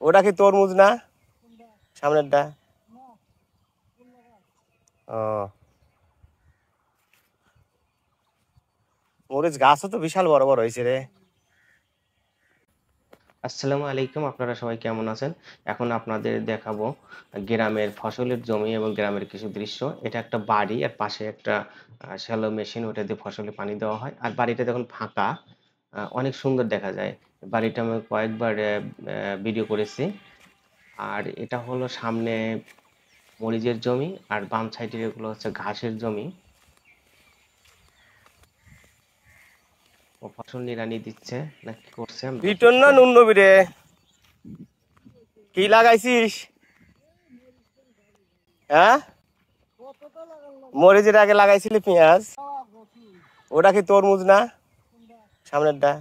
ওটা কি তরমুজ না? সামনেরটা? ও, মরিচ গাছও তো বিশাল বড় বড় হয়েছে রে। আসসালামু আলাইকুম, আপনারা সবাই কেমন আছেন? এখন আপনাদের দেখাবো গ্রামের ফসলের জমি এবং গ্রামের কিছু দৃশ্য। এটা একটা বাড়ি, আর পাশে একটা শ্যালো মেশিন, ওটা দিয়ে ফসলে পানি দেওয়া হয়। আর বাড়িটা দেখুন ফাঁকা, অনেক সুন্দর দেখা যায়। বাড়িটা আমি কয়েকবার ভিডিও করেছি। আর এটা হলো সামনে মরিচের জমি, আর বাম সাইডের এগুলো হচ্ছে ঘাসের জমি। ও ফসল নিড়ানি দিচ্ছে না কি করছে আমরা বিটন দেখি না পরে। নুন নবীরে, কি লাগাইছিস? হ্যাঁ, মরিচের আগে লাগাইছিলি পেঁয়াজ। ওটা কি তরমুজ না? সামনেরটা?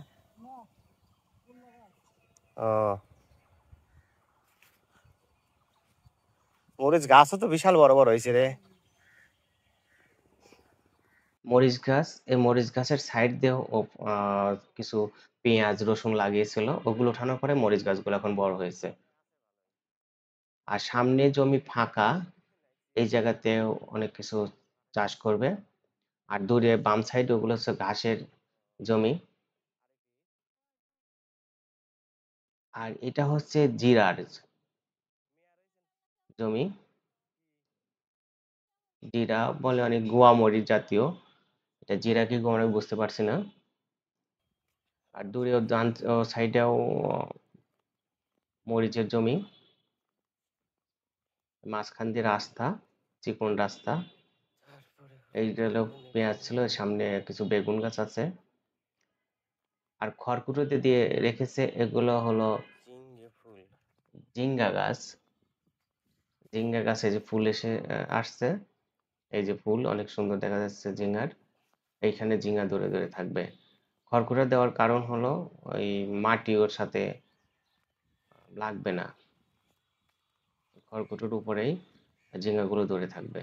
ও, মরিচ গাছও তো বিশাল বড় বড় হয়েছে রে। মরিচ গাছ, এই মরিচ গাছের সাইড দিয়ে ও কিছু পেঁয়াজ রসুন লাগিয়েছিল, ওগুলো ওঠানোর পরে মরিচ গাছগুলো এখন বড় হয়েছে। আর সামনে জমি ফাঁকা, এই জায়গাতে অনেক কিছু চাষ করবে। আর দূরে বাম সাইড ওগুলো হচ্ছে ঘাসের জমি। আর এটা হচ্ছে জিরার জমি। জিরা বলে অনেক, গোয়া মরিচ জাতীয়। এটা জিরা কি গোয়া আমি বুঝতে পারছি না। আর দূরে ডান সাইডেও মরিচের জমি, মাঝখান দিয়ে রাস্তা, চিকন রাস্তা। এইটা হলো পেঁয়াজ ছিল, সামনে কিছু বেগুন গাছ আছে। আর খড়কুটোতে দিয়ে রেখেছে, এগুলো হলো ঝিঙ্গা গাছ। ঝিঙ্গা গাছে যে ফুল এসে আসছে, এই যে ফুল অনেক সুন্দর দেখা যাচ্ছে ঝিঙ্গার। এইখানে ঝিঙ্গা ধরে ধরে থাকবে। খড়কুটো দেওয়ার কারণ হলো ওই মাটি ওর সাথে লাগবে না, খড়কুটোর উপরেই ঝিঙ্গাগুলো ধরে থাকবে।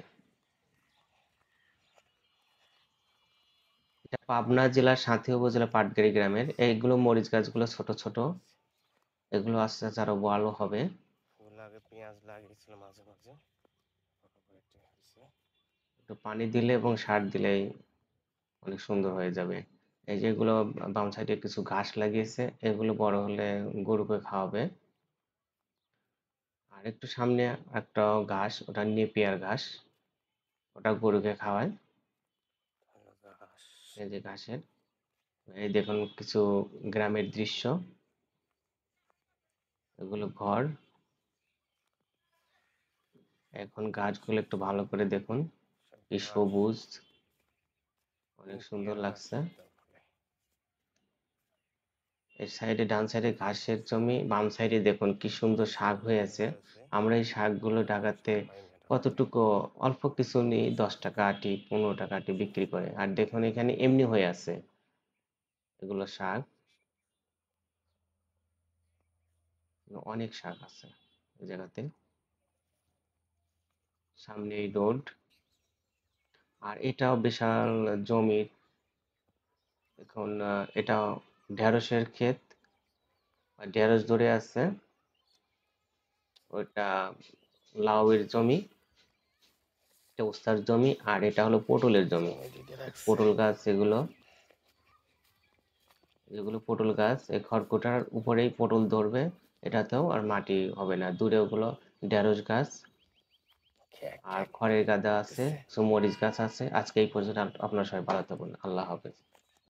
এটা পাবনা জেলার সাঁথি উপজেলা পাটগাড়ি গ্রামের। এইগুলো মরিচ গাছগুলো ছোট ছোট, এগুলো আস্তে আস্তে আরো বড় হবে। ফুল আগে পেঁয়াজ লাগিয়েছিল মাঝে মাঝে, একটু পানি দিলে এবং সার দিলেই অনেক সুন্দর হয়ে যাবে। এই যে এগুলো বাম সাইডে কিছু ঘাস লাগিয়েছে, এগুলো বড় হলে গরুকে খাওয়াবে। আর একটু সামনে একটা ঘাস, ওটা নেপিয়ার ঘাস, ওটা গরুকে খাওয়ায়। এই যে ঘাসের, এই দেখুন কিছু গ্রামের দৃশ্য, এগুলো ঘর। এখন গাছগুলো একটু ভালো করে দেখুন, কি সবুজ, অনেক সুন্দর লাগছে। এই সাইডে ডান সাইডে ঘাসের জমি, বাম সাইডে দেখুন কি সুন্দর শাক হয়ে আছে। আমরা এই শাকগুলো ঢাকাতে কতটুকু অল্প কিছু নিই, 10 টাকা আটি, 15 টাকা আটি বিক্রি করে। আর দেখুন এখানে এমনি হয়ে আছে এগুলো শাক, অনেক শাক আছে এই জায়গাতে। সামনে এই রোড। আর এটাও বিশাল জমির। এখন এটা ঢেঁড়সের ক্ষেত, ঢেঁড়স ধরে আছে। ওইটা লাউয়ের জমি, এটা উস্তার জমি। আর এটা হলো পটলের জমি, পটল গাছ এগুলো, যেগুলো পটল গাছ। এই খড়কুটার উপরেই পটল ধরবে এটাতেও, আর মাটি হবে না। দূরে ওগুলো ঢেঁড়স গাছ, আর খড়ের গাদা আছে, কিছু মরিচ গাছ আছে। আজকে এই পর্যন্ত, আপনার সবাই ভালো থাকুন, আল্লাহ হাফেজ।